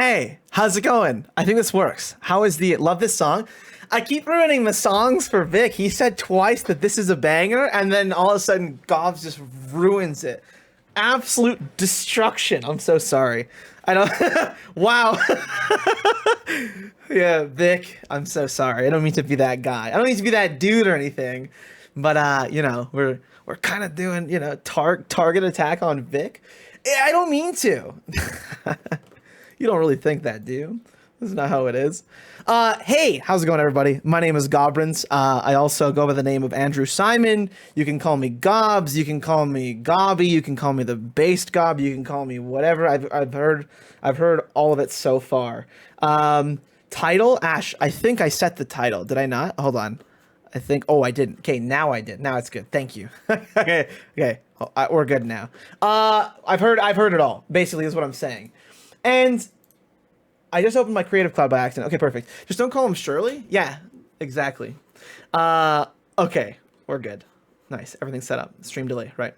Hey, how's it going? I think this works. How is the love this song? I keep ruining the songs for Vic. He said twice that this is a banger, and then all of a sudden Gobs just ruins it. Absolute destruction. I'm so sorry. I don't wow. Yeah, Vic, I'm so sorry. I don't mean to be that guy. I don't mean to be that dude or anything. But you know, we're kind of doing, you know, target attack on Vic. I don't mean to. You don't really think that, do you? This is not how it is. Hey, how's it going, everybody? My name is Gobrinz. I also go by the name of Andrew Simon. You can call me Gobs. You can call me Gobby. You can call me the based Gob. You can call me whatever. I've heard all of it so far. Title, Ash. I think I set the title. Did I not? Hold on. I think. Oh, I didn't. Okay, now I did. Now it's good. Thank you. Okay. We're good now. I've heard it all. Basically, is what I'm saying. And I just opened my Creative Cloud by accident. Okay, perfect. Just don't call him Shirley. Yeah, exactly. Okay, we're good. Nice. Everything's set up. Stream delay, right.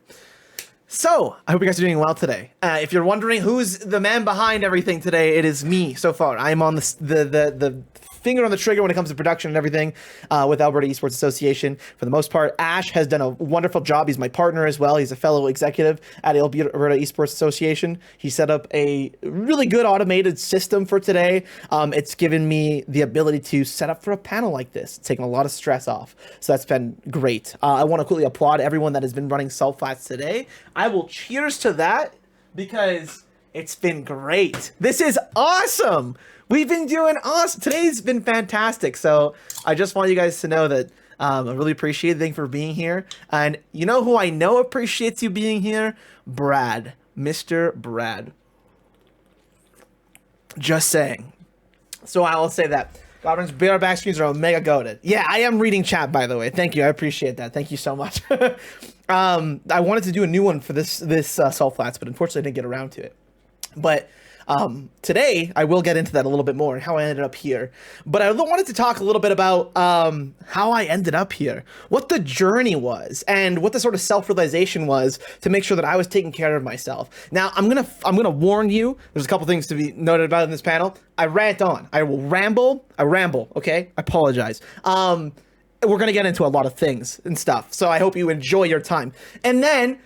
So, I hope you guys are doing well today. If you're wondering who's the man behind everything today, it is me so far. I'm on the finger on the trigger when it comes to production and everything with Alberta Esports Association. For the most part, Ash has done a wonderful job. He's my partner as well. He's a fellow executive at Alberta Esports Association. He set up a really good automated system for today. It's given me the ability to set up for a panel like this. It's taken a lot of stress off. So that's been great. I want to quickly applaud everyone that has been running Salt Flats today. I will cheers to that because it's been great. This is awesome. We've been doing awesome. Today's been fantastic. So I just want you guys to know that I really appreciate it. Thank you for being here. And you know who I know appreciates you being here? Brad. Mr. Brad. Just saying. So I will say that. Gobrinz, our back screens are omega goated. Yeah, I am reading chat, by the way. Thank you. I appreciate that. Thank you so much. I wanted to do a new one for this Salt Flats, but unfortunately I didn't get around to it. But today I will get into that a little bit more and how I ended up here. But I wanted to talk a little bit about how I ended up here, what the journey was, and what the sort of self-realization was to make sure that I was taking care of myself. Now I'm gonna warn you. There's a couple things to be noted about in this panel. I rant on. I will ramble. I ramble. Okay, I apologize. We're gonna get into a lot of things and stuff. So I hope you enjoy your time. And then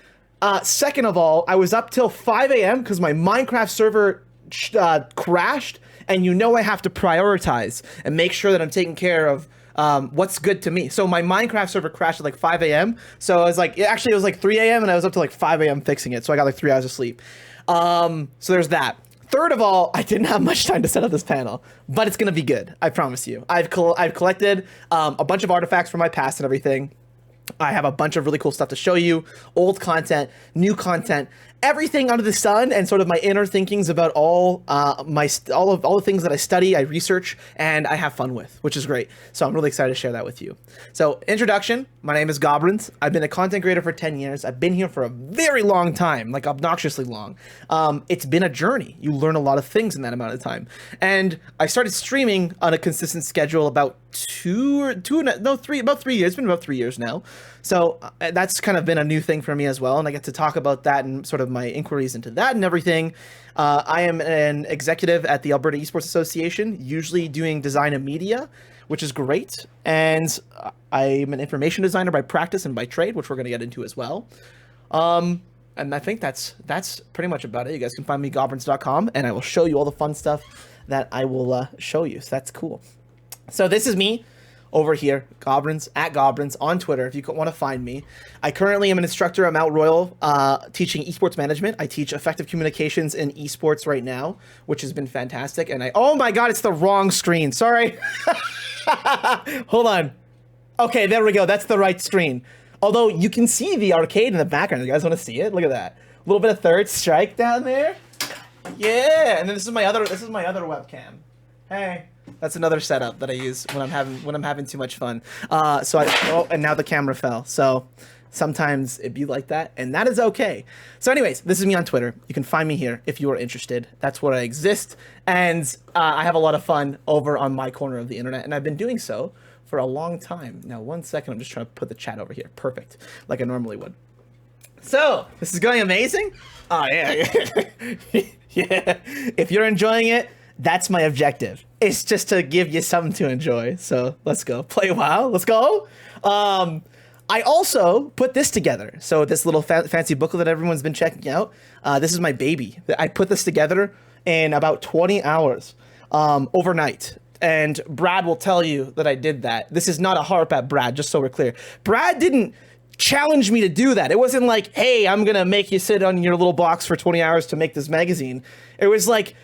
second of all, I was up till 5 a.m. because my Minecraft server crashed, and you know I have to prioritize and make sure that I'm taking care of what's good to me. So my Minecraft server crashed at like 5 a.m. So I was like, actually it was like 3 a.m. and I was up to like 5 a.m. fixing it. So I got like 3 hours of sleep. So there's that. Third of all, I didn't have much time to set up this panel, but it's gonna be good. I promise you. I've collected a bunch of artifacts from my past and everything. I have a bunch of really cool stuff to show you, old content, new content, everything under the sun, and sort of my inner thinkings about all the things that I study, I research, and I have fun with, which is great. So I'm really excited to share that with you. So introduction, my name is Gobrinz. I've been a content creator for 10 years. I've been here for a very long time, like obnoxiously long. It's been a journey. You learn a lot of things in that amount of time. And I started streaming on a consistent schedule about about 3 years. It's been about 3 years now. So that's kind of been a new thing for me as well. And I get to talk about that and sort of my inquiries into that and everything. I am an executive at the Alberta Esports Association, usually doing design and media, which is great. And I'm an information designer by practice and by trade, which we're going to get into as well. And I think that's pretty much about it. You guys can find me gobrinz.com, and I will show you all the fun stuff that I will show you. So that's cool. So this is me over here, Gobrinz, at Gobrinz on Twitter, if you want to find me. I currently am an instructor at Mount Royal teaching esports management. I teach effective communications in esports right now, which has been fantastic. And oh my God, it's the wrong screen. Sorry. Hold on. Okay, there we go. That's the right screen. Although you can see the arcade in the background. You guys want to see it? Look at that. A little bit of Third Strike down there. Yeah, and then this is my other webcam. Hey. That's another setup that I use when I'm having too much fun. And now the camera fell. So sometimes it'd be like that, and that is okay. So anyways, this is me on Twitter. You can find me here if you are interested. That's where I exist, and I have a lot of fun over on my corner of the internet, and I've been doing so for a long time. Now, 1 second, I'm just trying to put the chat over here. Perfect, like I normally would. So this is going amazing. Oh yeah. Yeah. If you're enjoying it, That's my objective. It's just to give you something to enjoy. So let's go play a while. Let's go. I also put this together. So this little fancy booklet that everyone's been checking out. This is my baby. I put this together in about 20 hours overnight. And Brad will tell you that I did that. This is not a harp at Brad, just so we're clear. Brad didn't challenge me to do that. It wasn't like, hey, I'm going to make you sit on your little box for 20 hours to make this magazine. It was like,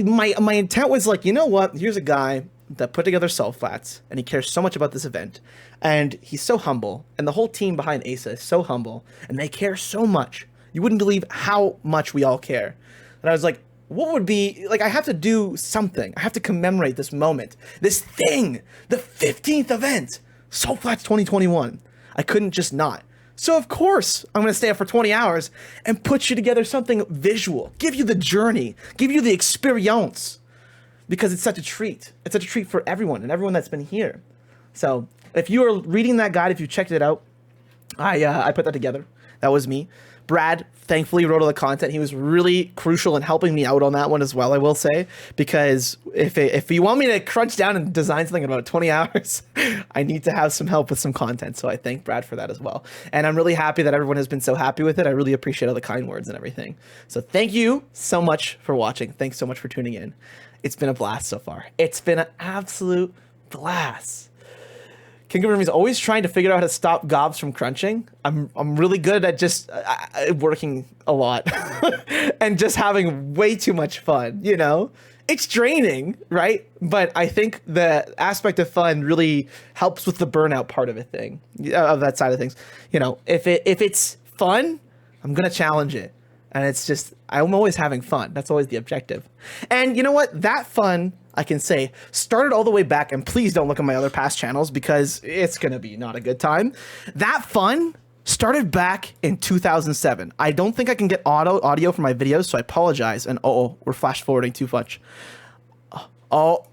my intent was like, you know what? Here's a guy that put together Self Flats, and he cares so much about this event. And he's so humble. And the whole team behind ASA is so humble. And they care so much. You wouldn't believe how much we all care. And I was like, what would be, like, I have to do something. I have to commemorate this moment. This thing. The 15th event. Self Flats 2021. I couldn't just not. So of course, I'm going to stay up for 20 hours and put you together something visual. Give you the journey. Give you the experience. Because it's such a treat. It's such a treat for everyone and everyone that's been here. So if you are reading that guide, if you checked it out, I put that together. That was me. Brad thankfully wrote all the content. He was really crucial in helping me out on that one as well, I will say, because if you want me to crunch down and design something in about 20 hours, I need to have some help with some content. So I thank Brad for that as well. And I'm really happy that everyone has been so happy with it. I really appreciate all the kind words and everything. So thank you so much for watching. Thanks so much for tuning in. It's been a blast so far. It's been an absolute blast. King Gobrinz is always trying to figure out how to stop gobs from crunching. I'm really good at just working a lot and just having way too much fun, you know? It's draining, right? But I think the aspect of fun really helps with the burnout part of that side of things. You know, if it's fun, I'm going to challenge it. And it's just, I'm always having fun. That's always the objective. And you know what? That fun, I can say, started all the way back, and please don't look at my other past channels because it's going to be not a good time. That fun started back in 2007. I don't think I can get audio for my videos, so I apologize. And we're flash forwarding too much. Oh,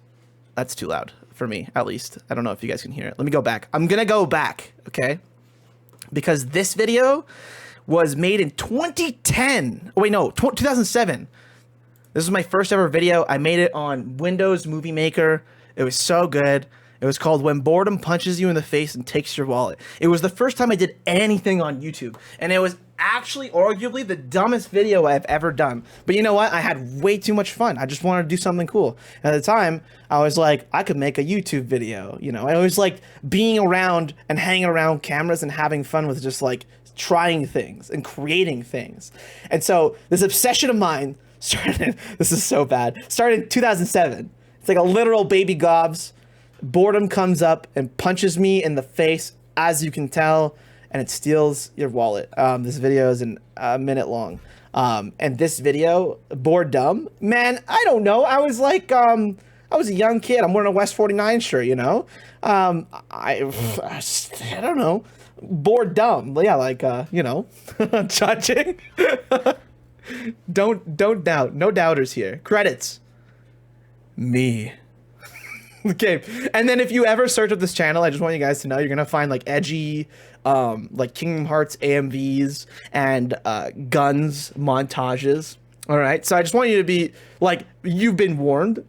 that's too loud for me, at least. I don't know if you guys can hear it. Let me go back. I'm going to go back, okay? Because this video was made in 2010. Oh, wait, no, 2007. This is my first ever video. I made it on Windows Movie Maker. It was so good. It was called When Boredom Punches You in the Face and Takes Your Wallet. It was the first time I did anything on YouTube. And it was actually arguably the dumbest video I've ever done. But you know what? I had way too much fun. I just wanted to do something cool. At the time, I was like, I could make a YouTube video. You know, I always liked being around and hanging around cameras and having fun with just like trying things and creating things. And so this obsession of mine started, this is so bad, started in 2007. It's like a literal baby gobs. Boredom comes up and punches me in the face, as you can tell, and it steals your wallet. This video is a minute long. And this video, bored dumb, man, I don't know. I was like, I was a young kid. I'm wearing a West 49 shirt, you know? I don't know. Bored dumb. Yeah, like, you know, judging. Don't doubt. No doubters here. Credits. Me. Okay. And then if you ever search up this channel, I just want you guys to know you're going to find like edgy, like Kingdom Hearts AMVs and guns montages. All right. So I just want you to be like, you've been warned.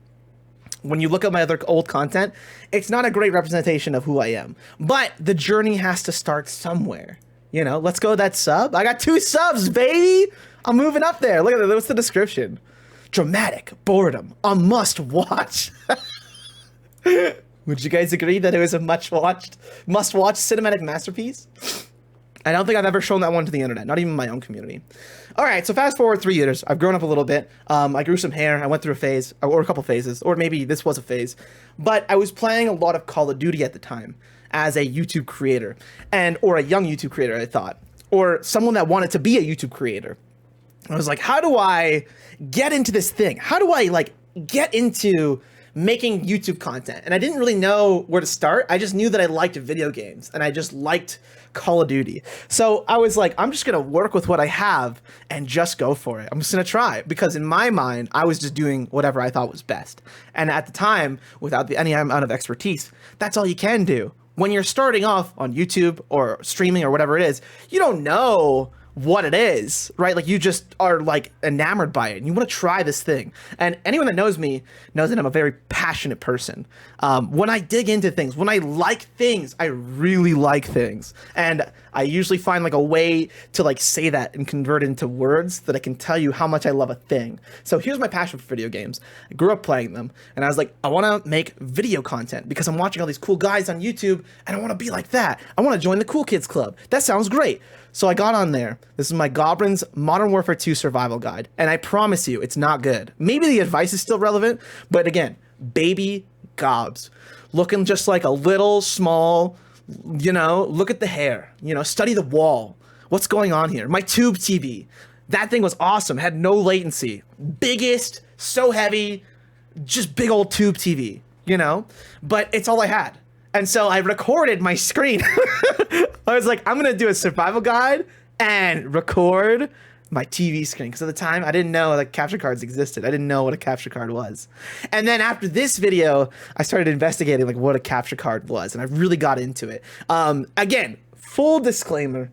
When you look at my other old content, it's not a great representation of who I am. But the journey has to start somewhere. You know, let's go with that sub. I got 2 subs, baby. I'm moving up there. Look at that. What's the description? Dramatic boredom. A must watch. Would you guys agree that it was a must-watch cinematic masterpiece? I don't think I've ever shown that one to the internet, not even my own community. All right, so fast forward 3 years. I've grown up a little bit. I grew some hair. I went through a phase, or a couple phases, or maybe this was a phase. But I was playing a lot of Call of Duty at the time as a YouTube creator, or a young YouTube creator, I thought, or someone that wanted to be a YouTube creator. I was like, how do I get into this thing? How do I like get into making YouTube content? And I didn't really know where to start. I just knew that I liked video games and I just liked Call of Duty. So I was like, I'm just going to work with what I have and just go for it. I'm just going to try, because in my mind, I was just doing whatever I thought was best. And at the time, without any amount of expertise, that's all you can do. When you're starting off on YouTube or streaming or whatever it is, you don't know what it is, right? Like you just are like enamored by it and you want to try this thing. And anyone that knows me knows that I'm a very passionate person. When I dig into things, when I like things, I really like things. And I usually find like a way to like say that and convert it into words that I can tell you how much I love a thing. So here's my passion for video games. I grew up playing them and I was like, I want to make video content because I'm watching all these cool guys on YouTube and I want to be like that. I want to join the cool kids club. That sounds great. So I got on there. This is my Gobrinz Modern Warfare 2 survival guide. And I promise you, it's not good. Maybe the advice is still relevant, but again, baby gobs. Looking just like a little small, you know, look at the hair, you know, study the wall. What's going on here? My tube TV. That thing was awesome. Had no latency. Biggest, so heavy, just big old tube TV, you know? But it's all I had. And so I recorded my screen. I was like, I'm going to do a survival guide and record my TV screen. Because at the time, I didn't know like capture cards existed. I didn't know what a capture card was. And then after this video, I started investigating like what a capture card was. And I really got into it. Again, full disclaimer,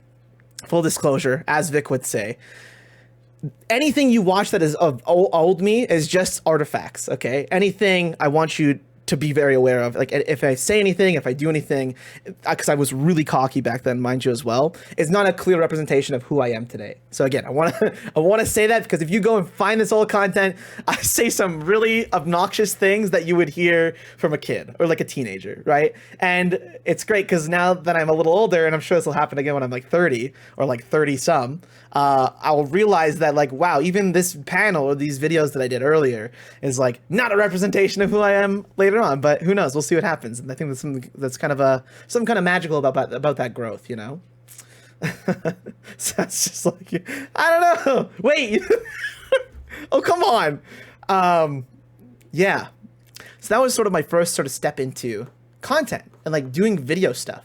full disclosure, as Vic would say. Anything you watch that is of old me is just artifacts, okay? Anything I want you to be very aware of, like if I say anything, if I do anything, because I was really cocky back then, mind you as well, it's not a clear representation of who I am today. So again, I want to say that because if you go and find this old content, I say some really obnoxious things that you would hear from a kid or like a teenager, right? And it's great because now that I'm a little older, and I'm sure this will happen again when I'm like 30 or like 30 some, I'll realize that like, wow, even this panel or these videos that I did earlier is like not a representation of who I am later on, but who knows? We'll see what happens. And I think that's something that's kind of something kind of magical about that growth, you know? So it's just like, I don't know. Wait. Oh, come on. Yeah. So that was sort of my first sort of step into content and like doing video stuff.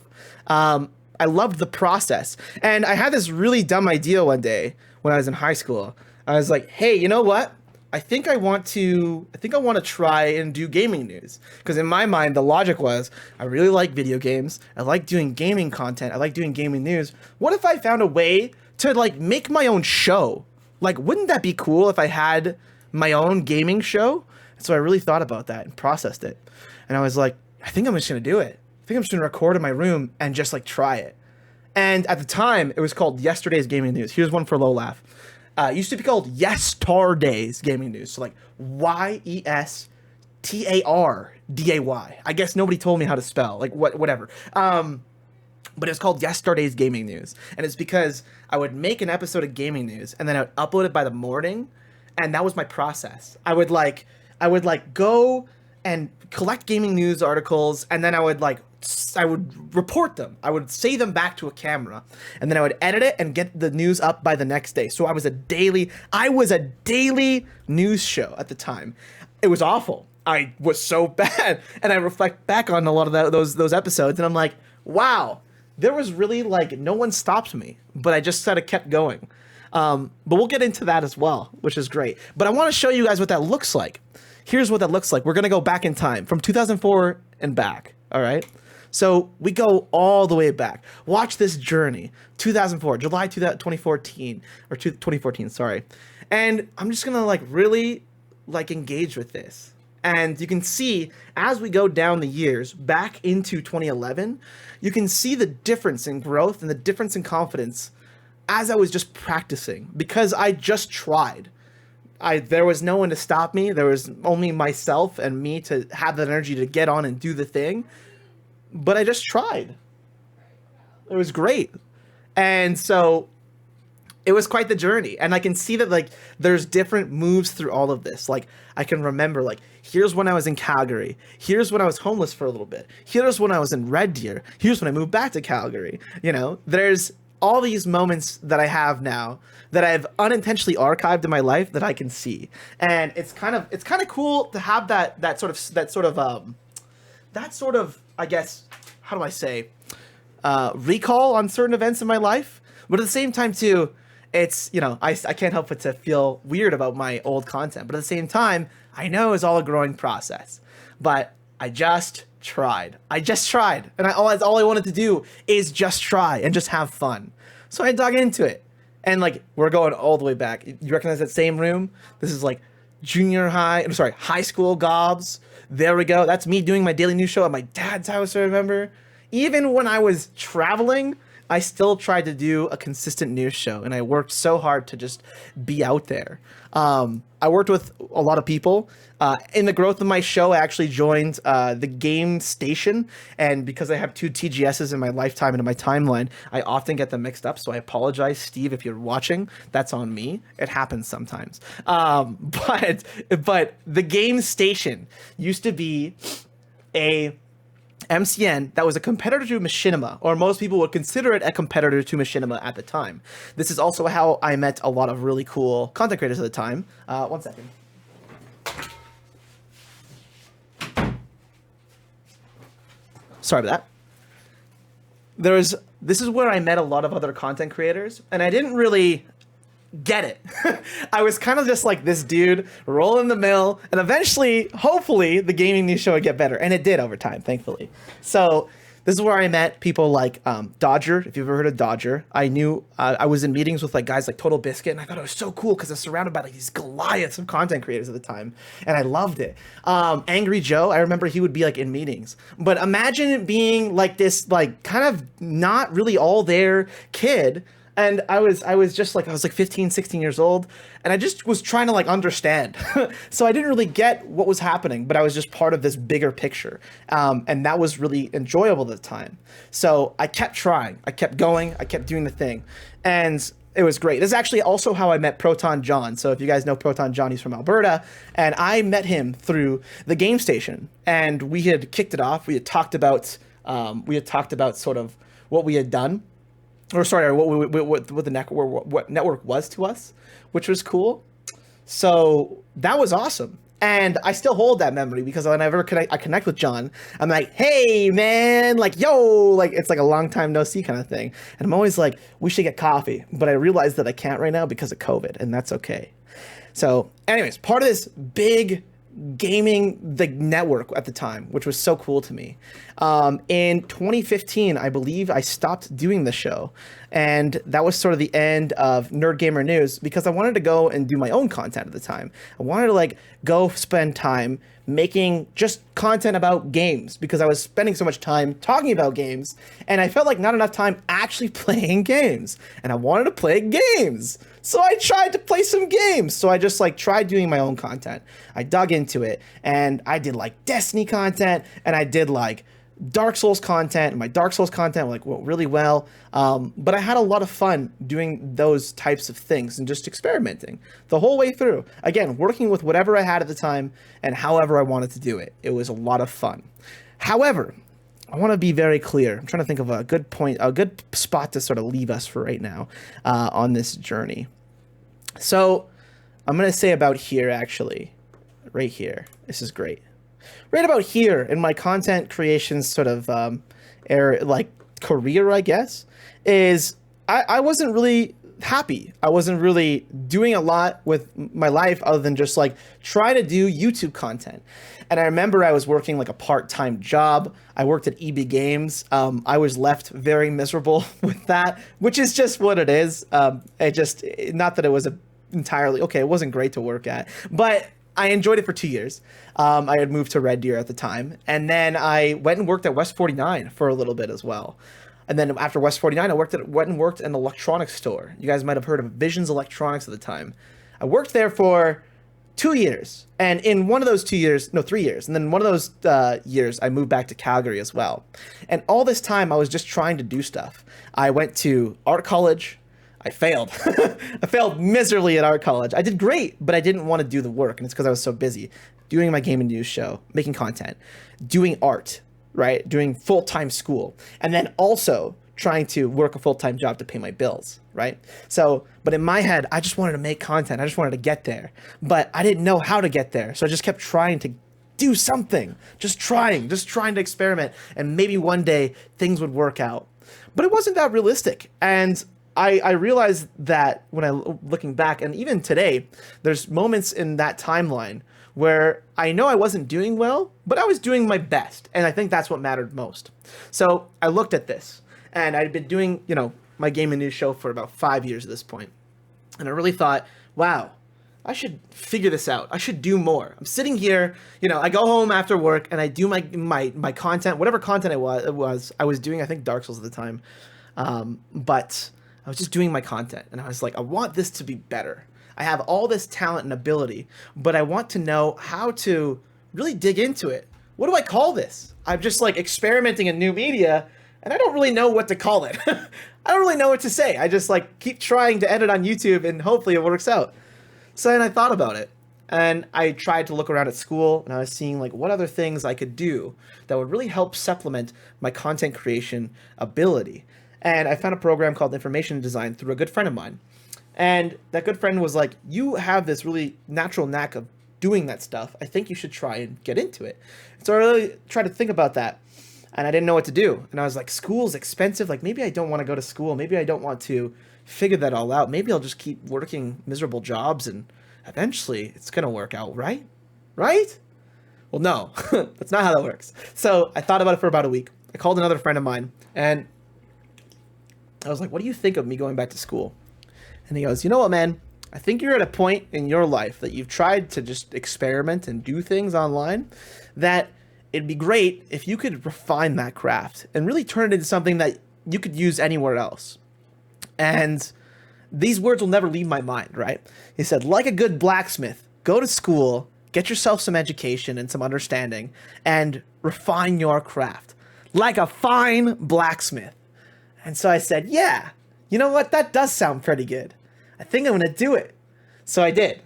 I loved the process. And I had this really dumb idea one day when I was in high school. I was like, hey, you know what? I think I want to try and do gaming news. Because in my mind, the logic was, I really like video games. I like doing gaming content. I like doing gaming news. What if I found a way to like make my own show? Like, wouldn't that be cool if I had my own gaming show? So I really thought about that and processed it. And I was like, I think I'm just going to do it. I think I'm just going to record in my room and just like try it. And at the time, it was called Yesterday's Gaming News. Here's one for low laugh. It used to be called Yestarday's Gaming News. So like Yestarday. I guess nobody told me how to spell. Like whatever. But it's called Yesterday's Gaming News. And it's because I would make an episode of gaming news and then I would upload it by the morning. And that was my process. I would go and collect gaming news articles, and then I would report them. I would say them back to a camera, and then I would edit it and get the news up by the next day. So I was a daily news show at the time. It was awful. I was so bad. And I reflect back on a lot of those episodes, and I'm like, wow, there was really like no one stopped me, but I just sort of kept going. But we'll get into that as well, which is great. But I want to show you guys what that looks like. Here's what that looks like. We're going to go back in time from 2004 and back. All right. So we go all the way back. Watch this journey. 2004, July 2014 or 2014. Sorry. And I'm just going to like really like engage with this. And you can see as we go down the years back into 2011, you can see the difference in growth and the difference in confidence as I was just practicing, because I just tried. There was no one to stop me. There was only myself and me to have that energy to get on and do the thing. But I just tried. It was great. And so it was quite the journey. And I can see that like there's different moves through all of this. Like I can remember like, here's when I was in Calgary. Here's when I was homeless for a little bit. Here's when I was in Red Deer. Here's when I moved back to Calgary. You know, there's all these moments that I have now that I've unintentionally archived in my life that I can see. And it's kind of cool to have that sort of, I guess, how do I say, recall on certain events in my life. But at the same time too, it's, you know, I can't help but to feel weird about my old content. But at the same time, I know it's all a growing process. But I just tried. And all I wanted to do is just try and just have fun. So I dug into it. And like, we're going all the way back. You recognize that same room? This is like high school gobs. There we go. That's me doing my daily news show at my dad's house, I remember. Even when I was traveling, I still tried to do a consistent news show, and I worked so hard to just be out there. I worked with a lot of people. In the growth of my show, I actually joined the game station, and because I have 2 TGSs in my lifetime and in my timeline, I often get them mixed up, so I apologize, Steve, if you're watching. That's on me. It happens sometimes. But the game station used to be a MCN that was a competitor to Machinima, or most people would consider it a competitor to Machinima at the time. This is also how I met a lot of really cool content creators at the time. One second. Sorry about that. This is where I met a lot of other content creators, and I didn't really get it. I was kind of just like this dude rolling the mill, and eventually, hopefully, the gaming news show would get better, and it did over time, thankfully. So this is where I met people like Dodger. If you've ever heard of Dodger, I knew I was in meetings with like guys like Total Biscuit, and I thought it was so cool because I was surrounded by like these Goliaths of content creators at the time, and I loved it. Angry Joe, I remember he would be like in meetings, but imagine it being like this like kind of not really all there kid. And I was like 15, 16 years old, and I just was trying to like understand. So I didn't really get what was happening, but I was just part of this bigger picture. And that was really enjoyable at the time. So I kept trying, I kept going, I kept doing the thing. And it was great. This is actually also how I met Proton John. So if you guys know Proton John, he's from Alberta, and I met him through the game station, and we had kicked it off. We had talked about sort of what we had done. Or sorry, what the network was to us, which was cool. So that was awesome, and I still hold that memory because whenever I connect with John, I'm like, hey man, like yo, like it's like a long time no see kind of thing, and I'm always like, we should get coffee, but I realize that I can't right now because of COVID, and that's okay. So, anyways, part of this big gaming the network at the time, which was so cool to me. In 2015, I believe I stopped doing the show, and that was sort of the end of Nerd Gamer News because I wanted to go and do my own content at the time. I wanted to like go spend time making just content about games because I was spending so much time talking about games, and I felt like not enough time actually playing games, and I wanted to play games. So I tried to play some games. So I just like tried doing my own content. I dug into it, and I did like Destiny content, and I did like Dark Souls content, and my Dark Souls content like went really well. But I had a lot of fun doing those types of things and just experimenting the whole way through. Again, working with whatever I had at the time and however I wanted to do it. It was a lot of fun. However, I want to be very clear. I'm trying to think of a good point, a good spot to sort of leave us for right now on this journey. So I'm going to say about here, actually, right here. This is great. Right about here in my content creation sort of career, I guess, is I wasn't really happy. I wasn't really doing a lot with my life other than just like trying to do YouTube content. And I remember I was working like a part-time job. I worked at EB Games. I was left very miserable with that, which is just what it is. Not that it was entirely okay. It wasn't great to work at, but I enjoyed it for 2 years. I had moved to Red Deer at the time, and then I went and worked at West 49 for a little bit as well. And then after West 49, I went and worked in an electronics store. You guys might have heard of Visions Electronics at the time. I worked there for 2 years, and in one of those 3 years, and then one of those years, I moved back to Calgary as well. And all this time, I was just trying to do stuff. I went to art college. I failed. I failed miserably at art college. I did great, but I didn't want to do the work, and it's because I was so busy doing my gaming news show, making content, doing art, right? Doing full-time school, and then also trying to work a full-time job to pay my bills, right? So, but in my head, I just wanted to make content. I just wanted to get there, but I didn't know how to get there. So I just kept trying to do something, just trying to experiment, and maybe one day things would work out. But it wasn't that realistic, and I realized that when looking back, and even today, there's moments in that timeline where I know I wasn't doing well, but I was doing my best. And I think that's what mattered most. So I looked at this, and I'd been doing, my gaming news show for about 5 years at this point. And I really thought, wow, I should figure this out. I should do more. I'm sitting here, I go home after work and I do my content, whatever content it was. I was doing, I think, Dark Souls at the time. But I was just doing my content and I was like, I want this to be better. I have all this talent and ability, but I want to know how to really dig into it. What do I call this? I'm just like experimenting in new media and I don't really know what to call it. I don't really know what to say. I just like keep trying to edit on YouTube and hopefully it works out. So then I thought about it and I tried to look around at school and I was seeing like what other things I could do that would really help supplement my content creation ability. And I found a program called Information Design through a good friend of mine. And that good friend was like, you have this really natural knack of doing that stuff. I think you should try and get into it. So I really tried to think about that. And I didn't know what to do. And I was like, school's expensive. Like, maybe I don't want to go to school. Maybe I don't want to figure that all out. Maybe I'll just keep working miserable jobs and eventually it's going to work out, right? Right? Well, no, that's not how that works. So I thought about it for about a week. I called another friend of mine and I was like, what do you think of me going back to school? And he goes, you know what, man? I think you're at a point in your life that you've tried to just experiment and do things online that it'd be great if you could refine that craft and really turn it into something that you could use anywhere else. And these words will never leave my mind, right? He said, like a good blacksmith, go to school, get yourself some education and some understanding, and refine your craft. Like a fine blacksmith. And so I said, yeah, you know what? That does sound pretty good. I think I'm going to do it. So I did.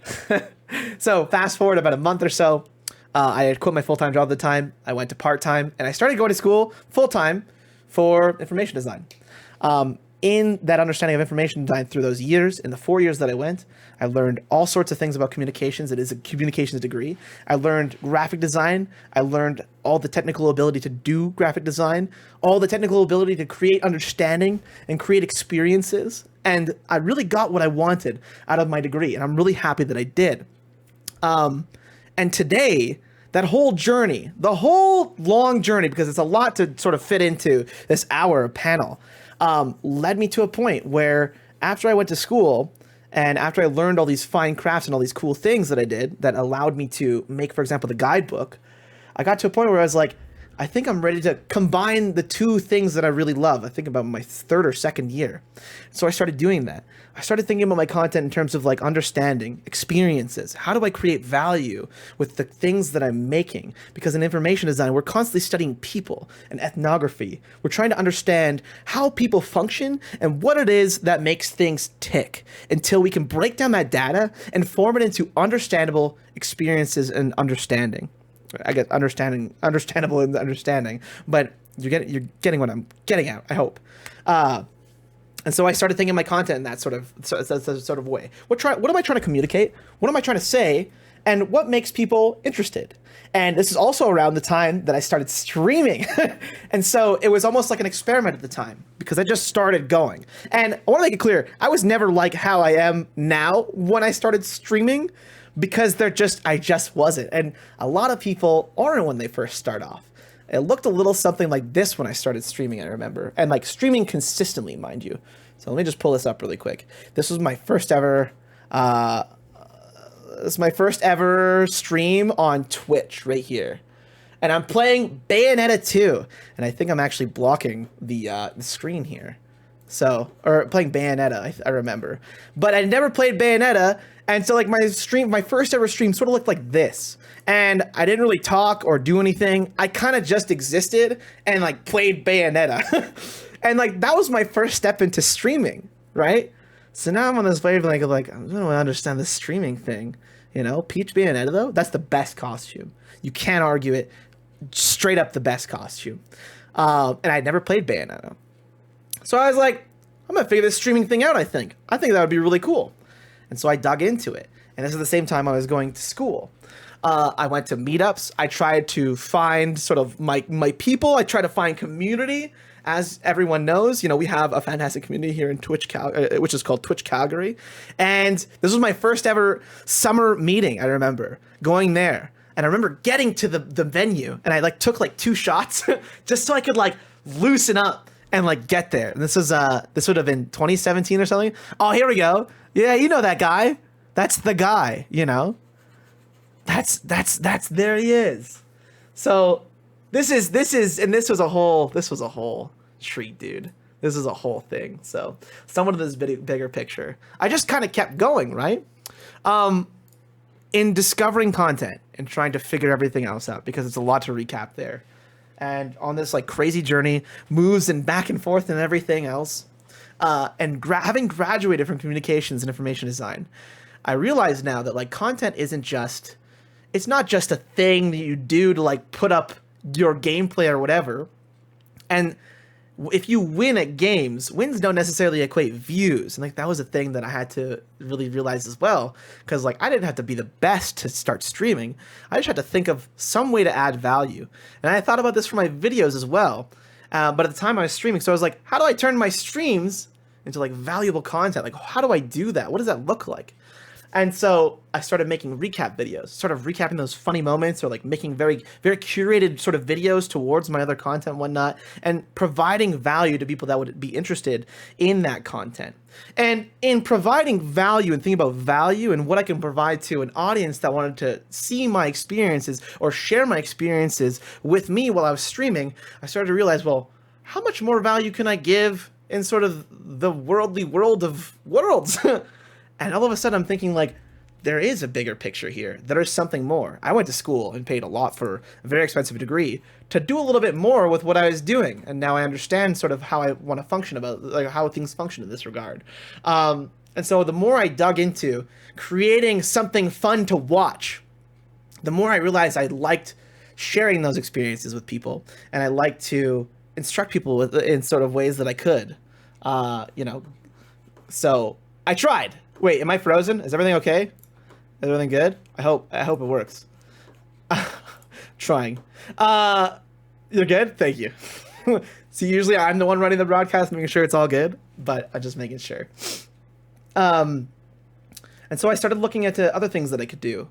So fast forward about a month or so, I had quit my full-time job at the time. I went to part-time and I started going to school full-time for information design. In that understanding of information design through those years, in the 4 years that I went, I learned all sorts of things about communications. It is a communications degree. I learned graphic design. I learned all the technical ability to do graphic design, all the technical ability to create understanding and create experiences. And I really got what I wanted out of my degree. And I'm really happy that I did. And today, that whole journey, the whole long journey, because it's a lot to sort of fit into this hour panel, led me to a point where after I went to school and after I learned all these fine crafts and all these cool things that I did that allowed me to make, for example, the guidebook, I got to a point where I was like, I think I'm ready to combine the two things that I really love. I think about my third or second year. So I started doing that. I started thinking about my content in terms of like understanding, experiences. How do I create value with the things that I'm making? Because in information design, we're constantly studying people and ethnography. We're trying to understand how people function and what it is that makes things tick until we can break down that data and form it into understandable experiences and understanding. I get understandable in the understanding, but you're getting what I'm getting at, I hope. And so I started thinking my content in that sort of way. What am I trying to communicate? What am I trying to say? And what makes people interested? And this is also around the time that I started streaming. And so it was almost like an experiment at the time because I just started going. And I want to make it clear, I was never like how I am now when I started streaming, because I just wasn't. And a lot of people aren't when they first start off. It looked a little something like this when I started streaming, I remember. And like streaming consistently, mind you. So let me just pull this up really quick. This was my first ever stream on Twitch right here. And I'm playing Bayonetta 2. And I think I'm actually blocking the screen here. Or playing Bayonetta, I remember. But I never played Bayonetta, and so like my first ever stream sort of looked like this. And I didn't really talk or do anything. I kind of just existed and like played Bayonetta. And like that was my first step into streaming, right? So now I'm on this wave like I don't understand this streaming thing. Peach Bayonetta though, that's the best costume. You can't argue it. Straight up the best costume. And I'd never played Bayonetta. So I was like, I'm going to figure this streaming thing out, I think. I think that would be really cool. And so I dug into it. And this is the same time I was going to school. I went to meetups. I tried to find sort of my people. I tried to find community. As everyone knows, we have a fantastic community here in which is called Twitch Calgary. And this was my first ever summer meeting, I remember, going there. And I remember getting to the venue. And I took 2 shots just so I could loosen up and get there. And this would have been 2017 or something. Oh, here we go. Yeah, you know that guy. That's the guy, you know? That's there he is. So this was a whole treat, dude. This is a whole thing. So somewhat of this bigger picture. I just kind of kept going, right? In discovering content and trying to figure everything else out, because it's a lot to recap there. And on this like crazy journey, moves and back and forth and everything else, and having graduated from communications and information design, I realize now that like content it's not just a thing that you do to like put up your gameplay or whatever. And if you win at games, wins don't necessarily equate views. And like that was a thing that I had to really realize as well, because like I didn't have to be the best to start streaming. I just had to think of some way to add value. And I thought about this for my videos as well. But at the time I was streaming, so I was like, how do I turn my streams into like valuable content? Like, how do I do that? What does that look like? And so I started making recap videos, sort of recapping those funny moments, or like making very, very curated sort of videos towards my other content and whatnot, and providing value to people that would be interested in that content. And in providing value and thinking about value and what I can provide to an audience that wanted to see my experiences or share my experiences with me while I was streaming, I started to realize, well, how much more value can I give in sort of the worldly world of worlds? And all of a sudden I'm thinking like, there is a bigger picture here. There is something more. I went to school and paid a lot for a very expensive degree to do a little bit more with what I was doing. And now I understand sort of how I want to function about like how things function in this regard. And so the more I dug into creating something fun to watch, the more I realized I liked sharing those experiences with people. And I liked to instruct people in sort of ways that I could, so I tried. Wait, am I frozen? Is everything okay? Is everything good? I hope it works. Trying. You're good? Thank you. See, usually I'm the one running the broadcast, making sure it's all good, but I'm just making sure. And so I started looking at other things that I could do.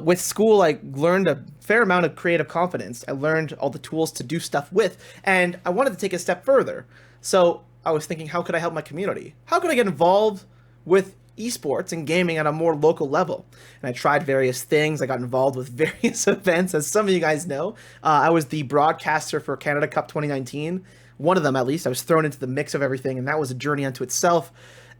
With school, I learned a fair amount of creative confidence. I learned all the tools to do stuff with, and I wanted to take a step further. So I was thinking, how could I help my community? How could I get involved with esports and gaming at a more local level? And I tried various things. I got involved with various events. As some of you guys know, I was the broadcaster for Canada Cup 2019. One of them, at least. I was thrown into the mix of everything, and that was a journey unto itself.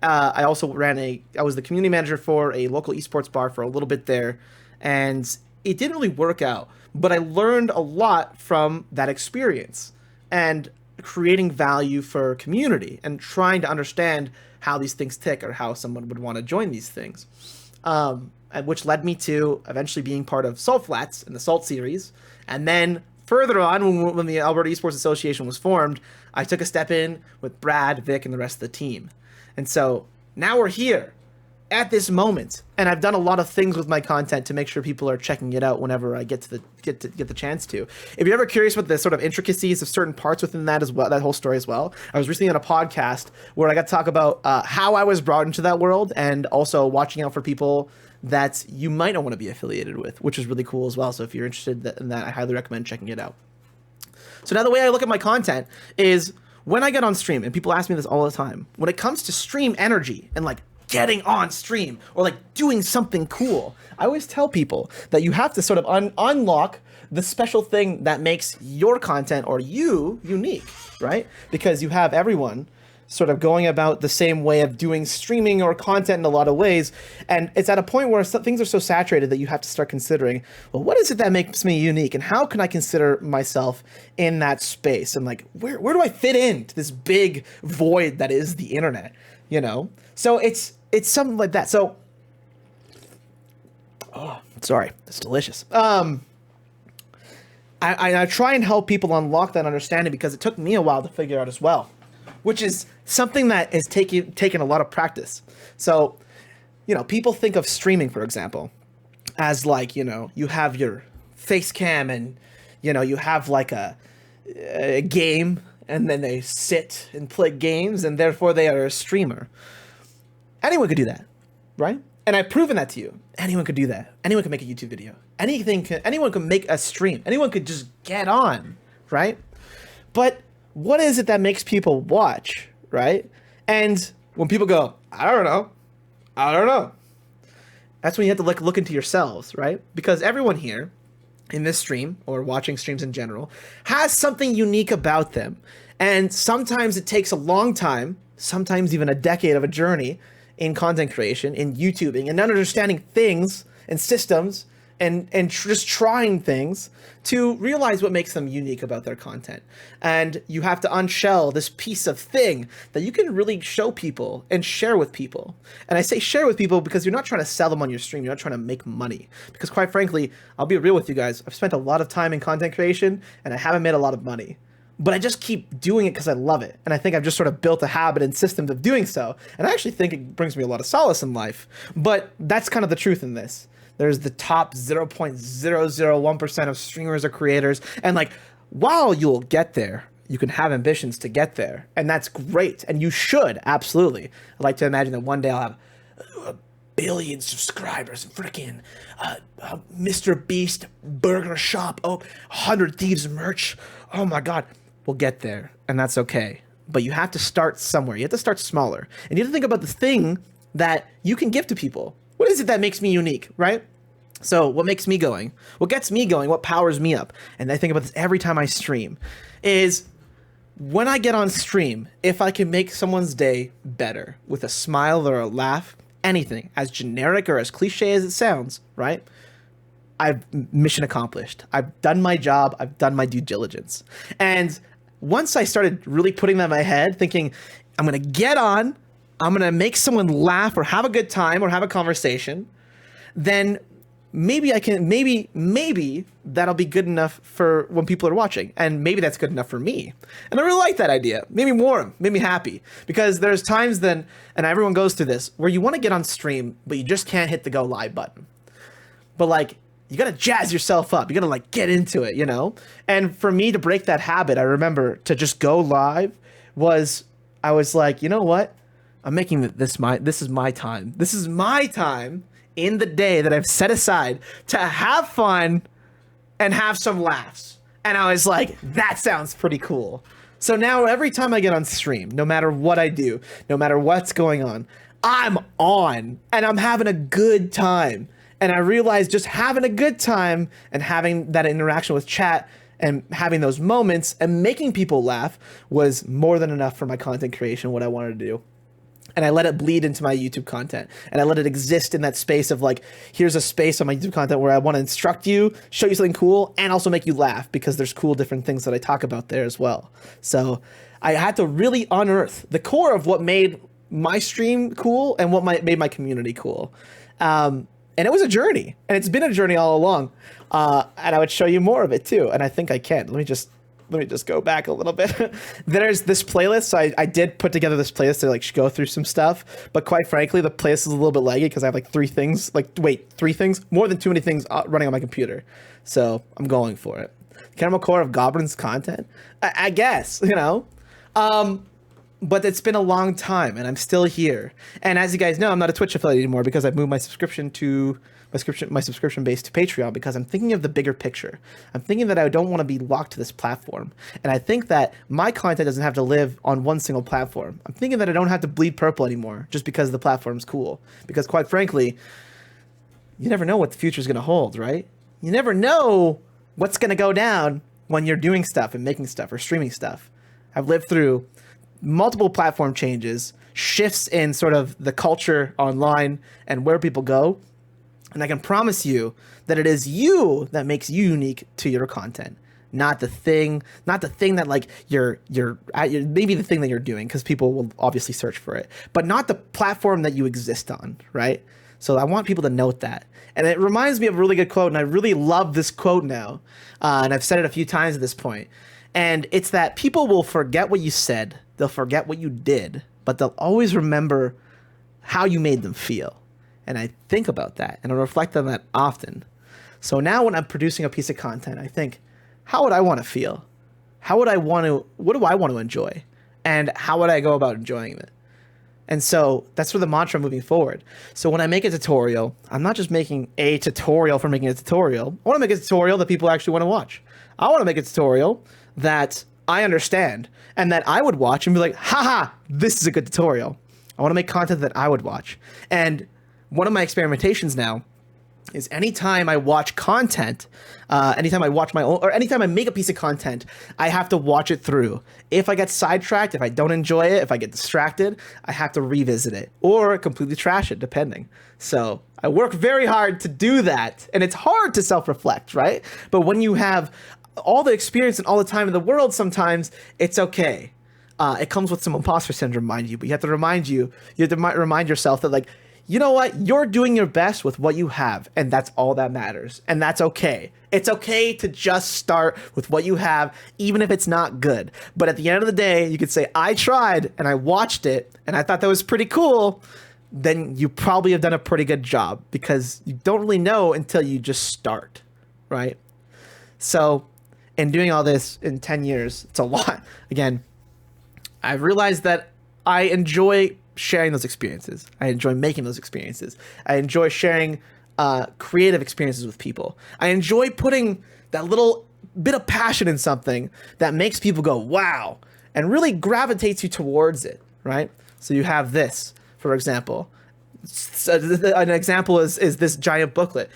I also I was the community manager for a local esports bar for a little bit there, and it didn't really work out, but I learned a lot from that experience and creating value for community and trying to understand how these things tick or how someone would want to join these things, which led me to eventually being part of Salt Flats in the Salt series. And then further on, when the Alberta Esports Association was formed, I took a step in with Brad, Vic, and the rest of the team. And so now we're here at this moment, and I've done a lot of things with my content to make sure people are checking it out whenever I get the chance to. If you're ever curious about the sort of intricacies of certain parts within that as well, that whole story as well, I was recently on a podcast where I got to talk about how I was brought into that world, and also watching out for people that you might not want to be affiliated with, which is really cool as well. So if you're interested in that, I highly recommend checking it out. So now the way I look at my content is when I get on stream, and people ask me this all the time, when it comes to stream energy and like getting on stream or like doing something cool, I always tell people that you have to sort of unlock the special thing that makes your content or you unique, right? Because you have everyone sort of going about the same way of doing streaming or content in a lot of ways, and it's at a point where things are so saturated that you have to start considering, well, what is it that makes me unique, and how can I consider myself in that space, and like where do I fit into this big void that is the internet, you know? So it's something like that. So, oh, sorry, it's delicious. I try and help people unlock that understanding, because it took me a while to figure out as well, which is something that is taken a lot of practice. So, you know, people think of streaming, for example, as like, you know, you have your face cam and, you know, you have like a game, and then they sit and play games, and therefore they are a streamer. Anyone could do that, right? And I've proven that to you. Anyone could do that. Anyone can make a YouTube video. Anyone can make a stream. Anyone could just get on, right? But what is it that makes people watch, right? And when people go, I don't know, I don't know. That's when you have to look into yourselves, right? Because everyone here in this stream or watching streams in general has something unique about them. And sometimes it takes a long time, sometimes even a decade of a journey in content creation, in YouTubing, and understanding things and systems and just trying things to realize what makes them unique about their content. And you have to unshell this piece of thing that you can really show people and share with people. And I say share with people because you're not trying to sell them on your stream. You're not trying to make money. Because quite frankly, I'll be real with you guys. I've spent a lot of time in content creation and I haven't made a lot of money. But I just keep doing it because I love it. And I think I've just sort of built a habit and system of doing so. And I actually think it brings me a lot of solace in life. But that's kind of the truth in this. There's the top 0.001% of streamers or creators. And like, while you'll get there, you can have ambitions to get there. And that's great. And you should, absolutely. I'd like to imagine that one day I'll have a billion subscribers and freaking Mr. Beast burger shop. 100 Thieves merch. Oh my God. We'll get there. And that's okay. But you have to start somewhere. You have to start smaller. And you have to think about the thing that you can give to people. What is it that makes me unique, right? So what makes me going? What gets me going? What powers me up? And I think about this every time I stream is when I get on stream, if I can make someone's day better with a smile or a laugh, anything, as generic or as cliche as it sounds, right? I've mission accomplished. I've done my job. I've done my due diligence. And once I started really putting that in my head, thinking, I'm going to get on, I'm going to make someone laugh or have a good time or have a conversation, then maybe I can, maybe that'll be good enough for when people are watching. And maybe that's good enough for me. And I really like that idea. Made me warm, made me happy. Because there's times then, and everyone goes through this, where you want to get on stream, but you just can't hit the go live button. But like, you got to jazz yourself up. You got to like get into it, you know? And for me to break that habit, I remember to just go live I was like, you know what? I'm making this is my time. This is my time in the day that I've set aside to have fun and have some laughs. And I was like, that sounds pretty cool. So now every time I get on stream, no matter what I do, no matter what's going on, I'm on and I'm having a good time. And I realized just having a good time and having that interaction with chat and having those moments and making people laugh was more than enough for my content creation, what I wanted to do. And I let it bleed into my YouTube content. And I let it exist in that space of like, here's a space on my YouTube content where I want to instruct you, show you something cool, and also make you laugh because there's cool different things that I talk about there as well. So I had to really unearth the core of what made my stream cool and what made my community cool. And it was a journey, and it's been a journey all along. And I would show you more of it too. And I think I can. Let me just go back a little bit. There's this playlist. So I did put together this playlist to like go through some stuff. But quite frankly, the playlist is a little bit laggy because I have like three things, more than too many things running on my computer. So I'm going for it. Caramel core of Gobrinz content, I guess, you know. But it's been a long time and I'm still here. And as you guys know, I'm not a Twitch affiliate anymore because I've moved my subscription base to Patreon because I'm thinking of the bigger picture. I'm thinking that I don't want to be locked to this platform. And I think that my content doesn't have to live on one single platform. I'm thinking that I don't have to bleed purple anymore just because the platform's cool. Because quite frankly, you never know what the future is going to hold, right? You never know what's going to go down when you're doing stuff and making stuff or streaming stuff. I've lived through multiple platform changes, shifts in sort of the culture online and where people go. And I can promise you that it is you that makes you unique to your content, not the thing that like you're maybe the thing that you're doing, because people will obviously search for it, but not the platform that you exist on, right? So I want people to note that. And it reminds me of a really good quote, and I really love this quote now, and I've said it a few times at this point. And it's that people will forget what you said, they'll forget what you did, but they'll always remember how you made them feel. And I think about that and I reflect on that often. So now when I'm producing a piece of content, I think, how would I want to feel? What do I want to enjoy? And how would I go about enjoying it? And so that's sort of the mantra moving forward. So when I make a tutorial, I'm not just making a tutorial for making a tutorial. I want to make a tutorial that people actually want to watch. I want to make a tutorial that I understand and that I would watch and be like, haha, this is a good tutorial. I want to make content that I would watch. And one of my experimentations now is anytime I watch content, anytime I watch my own, or anytime I make a piece of content, I have to watch it through. If I get sidetracked, if I don't enjoy it, if I get distracted, I have to revisit it or completely trash it, depending. So I work very hard to do that. And it's hard to self-reflect, right? But when you have all the experience and all the time in the world, sometimes it's okay. It comes with some imposter syndrome, mind you, but you have to remind yourself that, like, you know what? You're doing your best with what you have, and that's all that matters. And that's okay. It's okay to just start with what you have, even if it's not good. But at the end of the day, you could say, I tried, and I watched it, and I thought that was pretty cool. Then you probably have done a pretty good job, because you don't really know until you just start, right? So in doing all this in 10 years, it's a lot. Again, I realized that I enjoy sharing those experiences. I enjoy making those experiences. I enjoy sharing creative experiences with people. I enjoy putting that little bit of passion in something that makes people go, wow, and really gravitates you towards it, right? So you have this, for example. So an example is this giant booklet.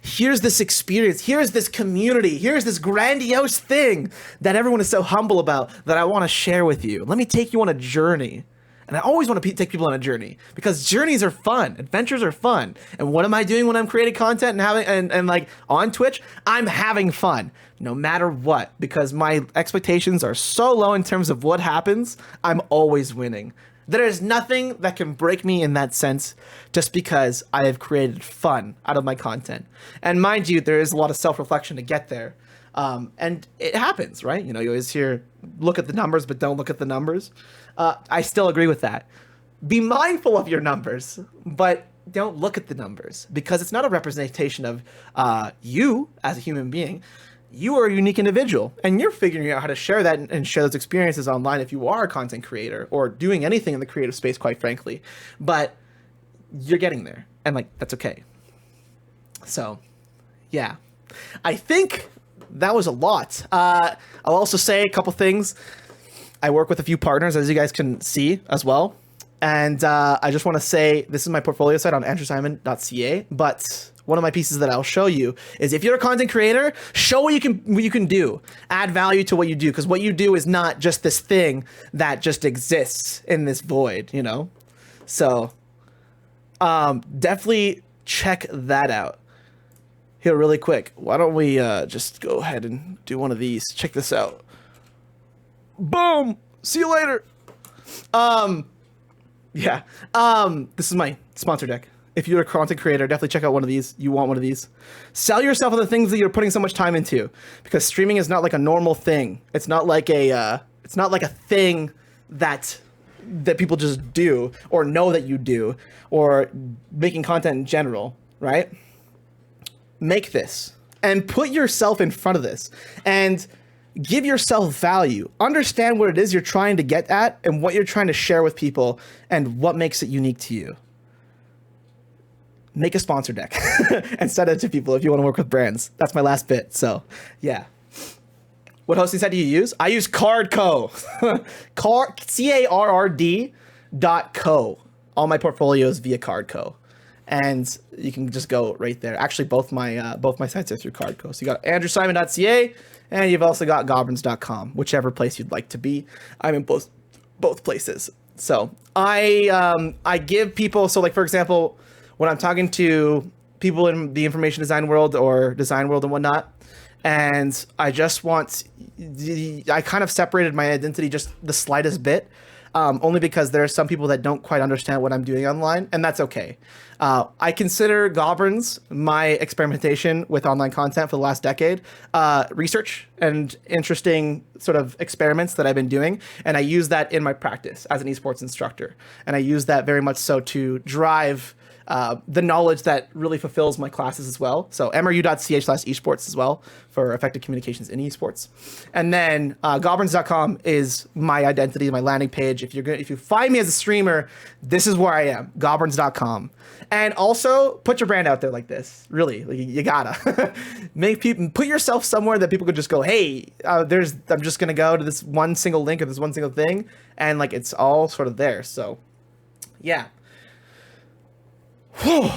Here's this experience, here's this community, here's this grandiose thing that everyone is so humble about that I want to share with you. Let me take you on a journey. And I always want to take people on a journey, because journeys are fun, adventures are fun. And what am I doing when I'm creating content and having and like on Twitch? I'm having fun no matter what, because my expectations are so low in terms of what happens. I'm always winning. There is nothing that can break me in that sense, just because I have created fun out of my content. And mind you, there is a lot of self-reflection to get there. And it happens, right? You know, you always hear, look at the numbers, but don't look at the numbers. I still agree with that. Be mindful of your numbers, but don't look at the numbers, because it's not a representation of you as a human being. You are a unique individual, and you're figuring out how to share that and share those experiences online if you are a content creator or doing anything in the creative space, quite frankly. But you're getting there, and like, that's okay. So, yeah. I think that was a lot. I'll also say a couple things. I work with a few partners, as you guys can see as well. And I just want to say, this is my portfolio site on andrewsimon.ca, but one of my pieces that I'll show you is, if you're a content creator, show what you can do. Add value to what you do, because what you do is not just this thing that just exists in this void, you know? So definitely check that out. Here, really quick, why don't we just go ahead and do one of these? Check this out. Boom! See you later. Yeah. This is my sponsor deck. If you're a content creator, definitely check out one of these. You want one of these. Sell yourself on the things that you're putting so much time into, because streaming is not like a normal thing. It's not like a thing that people just do or know that you do, or making content in general, right? Make this and put yourself in front of this and give yourself value. Understand what it is you're trying to get at and what you're trying to share with people and what makes it unique to you. Make a sponsor deck and send it to people if you want to work with brands. That's my last bit. So yeah. What hosting site do you use? I use Cardco. CARRD.co. All my portfolios via Cardco. And you can just go right there. Actually, both my sites are through Cardco. So you got andrewsimon.ca, and you've also got Gobrinz.com, whichever place you'd like to be. I'm in both places. So I give people, so like, for example, when I'm talking to people in the information design world or design world and whatnot, and I kind of separated my identity just the slightest bit, only because there are some people that don't quite understand what I'm doing online, and that's okay. I consider Gobrinz my experimentation with online content for the last decade, research and interesting sort of experiments that I've been doing, and I use that in my practice as an esports instructor, and I use that very much so to drive the knowledge that really fulfills my classes as well. So mru.ch/esports as well for effective communications in esports. And then Gobrinz.com is my identity, my landing page. If you find me as a streamer, this is where I am, Gobrinz.com. And also put your brand out there like this. Really, like, you gotta put yourself somewhere that people could just go, hey, I'm just gonna go to this one single link or this one single thing, and like, it's all sort of there. So Yeah. Whew.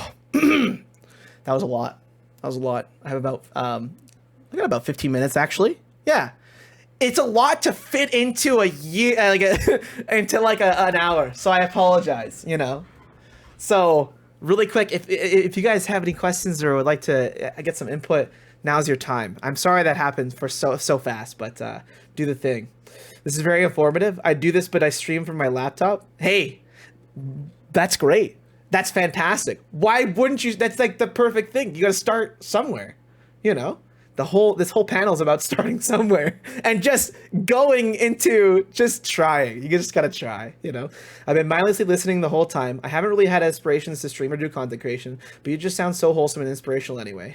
That was a lot. I have about I got about 15 minutes actually. Yeah. It's a lot to fit into a year, into an hour. So I apologize, So really quick, if you guys have any questions or would like to get some input, now's your time. I'm sorry that happened for so fast, but do the thing. This is very informative. I do this, but I stream from my laptop. Hey, that's great. That's fantastic. Why wouldn't you? That's like the perfect thing. You got to start somewhere, This whole panel is about starting somewhere and just going into just trying. You just gotta try, I've been mindlessly listening the whole time. I haven't really had aspirations to stream or do content creation, but you just sound so wholesome and inspirational anyway.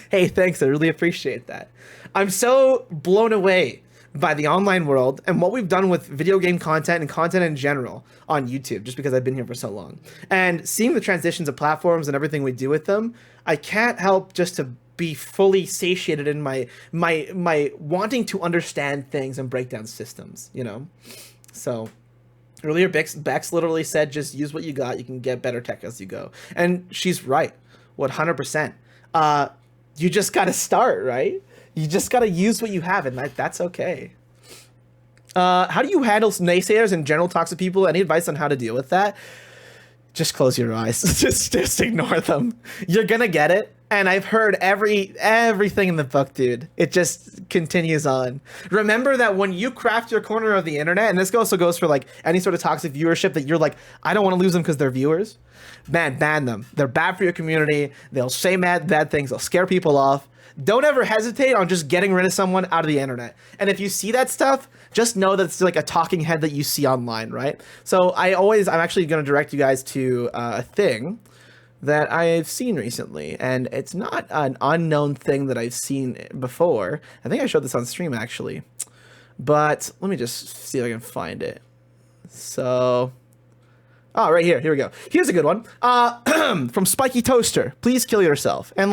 Hey, thanks. I really appreciate that. I'm so blown away by the online world and what we've done with video game content and content in general on YouTube, just because I've been here for so long. And seeing the transitions of platforms and everything we do with them, I can't help just to be fully satiated in my wanting to understand things and break down systems, So earlier Bex literally said, just use what you got. You can get better tech as you go. And she's right. 100%. You just got to start, right? You just got to use what you have, and that's okay. How do you handle naysayers and general toxic people? Any advice on how to deal with that? Just close your eyes. just ignore them. You're going to get it. And I've heard everything in the book, dude. It just continues on. Remember that when you craft your corner of the internet, and this also goes for like any sort of toxic viewership that you're like, I don't want to lose them because they're viewers. Man, ban them. They're bad for your community. They'll say bad things. They'll scare people off. Don't ever hesitate on just getting rid of someone out of the internet. And if you see that stuff, just know that it's like a talking head that you see online, right? So I'm actually going to direct you guys to a thing that I've seen recently, and it's not an unknown thing that I've seen before. I think I showed this on stream actually, but let me just see if I can find it. So, right here we go. Here's a good one. From Spiky Toaster. Please kill yourself. And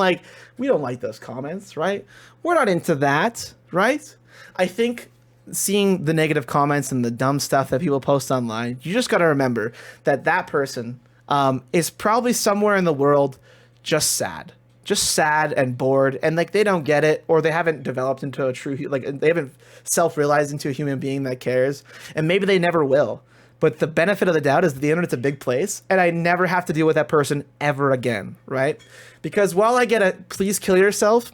we don't like those comments, right? We're not into that, right? I think seeing the negative comments and the dumb stuff that people post online, you just got to remember that person is probably somewhere in the world just sad and bored, and they don't get it, or they haven't developed into a true, they haven't self-realized into a human being that cares, and maybe they never will. But the benefit of the doubt is that the internet's a big place, and I never have to deal with that person ever again, right? Because while I get a please kill yourself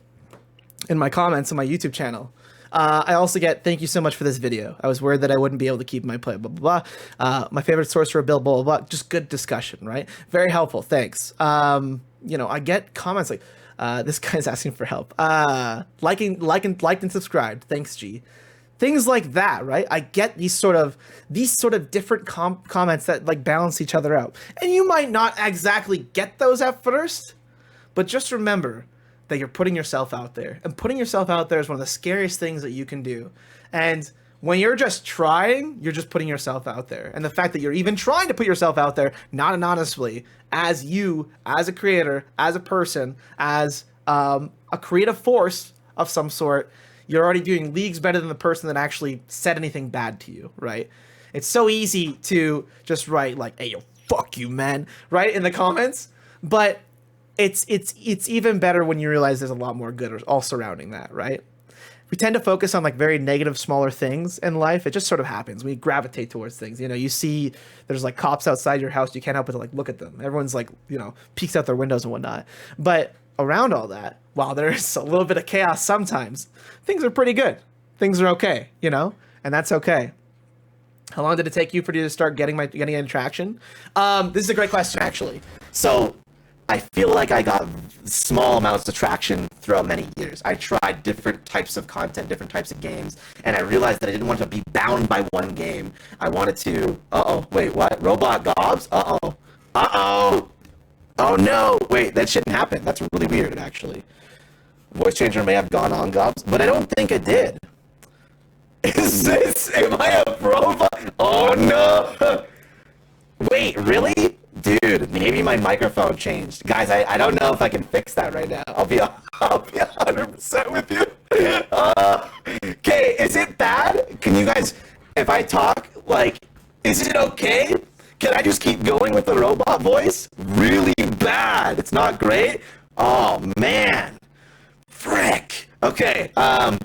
in my comments on my YouTube channel, I also get, thank you so much for this video. I was worried that I wouldn't be able to keep my play, blah, blah, blah. My favorite source for a build, blah, blah, blah. Just good discussion, right? Very helpful, thanks. I get comments like, this guy's asking for help. Liked and subscribed, thanks, G. Things like that, right? I get these sort of different comments that balance each other out. And you might not exactly get those at first, but just remember that you're putting yourself out there. And putting yourself out there is one of the scariest things that you can do. And when you're just trying, you're just putting yourself out there. And the fact that you're even trying to put yourself out there, not anonymously, as you, as a creator, as a person, as a creative force of some sort, you're already doing leagues better than the person that actually said anything bad to you, right? It's so easy to just write hey, yo, fuck you, man, right, in the comments. But it's even better when you realize there's a lot more good all surrounding that, right? We tend to focus on very negative, smaller things in life. It just sort of happens. We gravitate towards things. You see there's cops outside your house. You can't help but to look at them. Everyone's peeks out their windows and whatnot. But around all that, while there's a little bit of chaos sometimes, things are pretty good. Things are okay, and that's okay. How long did it take you for you to start getting traction? This is a great question, actually. So I feel like I got small amounts of traction throughout many years. I tried different types of content, different types of games, and I realized that I didn't want to be bound by one game. I wanted to... wait, what? Robot Gobs? Oh no! Wait, that shouldn't happen. That's really weird, actually. Voice changer may have gone on Gobs, but I don't think it did. Am I a robot? Oh no! Wait, really? Dude, maybe my microphone changed. Guys, I don't know if I can fix that right now. I'll be 100% with you. Okay, is it bad? Can you guys, if I talk, is it okay? Can I just keep going with the robot voice? Really bad. It's not great. Oh man. Frick. Okay. I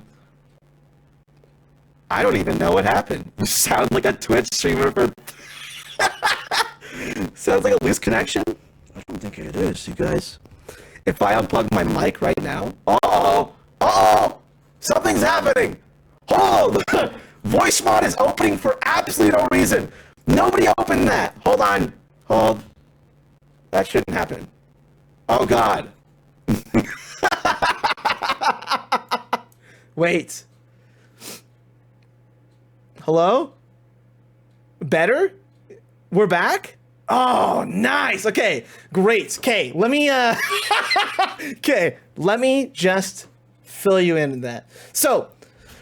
don't even know what happened. You sound like a Twitch streamer for sounds like a loose connection. I don't think it is, you guys. If I unplug my mic right now, something's happening. Hold, voice mod is opening for absolutely no reason. Nobody opened that. Hold on, hold. That shouldn't happen. Oh God. Wait. Hello? Better? We're back? Oh, nice. Okay, great. Okay, let me let me just fill you in that. So,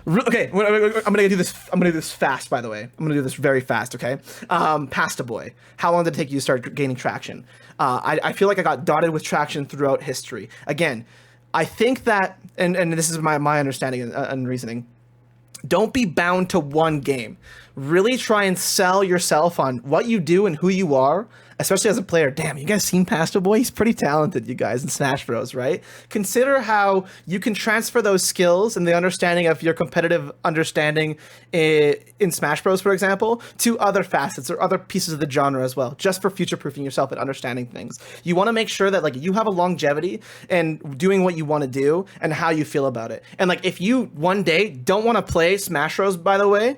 okay, I'm gonna do this fast, by the way. I'm gonna do this very fast, okay? Pasta Boy. How long did it take you to start gaining traction? I feel like I got dotted with traction throughout history. Again, I think that, and this is my understanding and reasoning, don't be bound to one game. Really try and sell yourself on what you do and who you are, especially as a player. Damn, you guys seen Pasta Boy? He's pretty talented, you guys, in Smash Bros, right? Consider how you can transfer those skills and the understanding of your competitive understanding in Smash Bros, for example, to other facets or other pieces of the genre as well, just for future-proofing yourself and understanding things. You want to make sure that like you have a longevity in doing what you want to do and how you feel about it. And like if you one day don't want to play Smash Bros, by the way,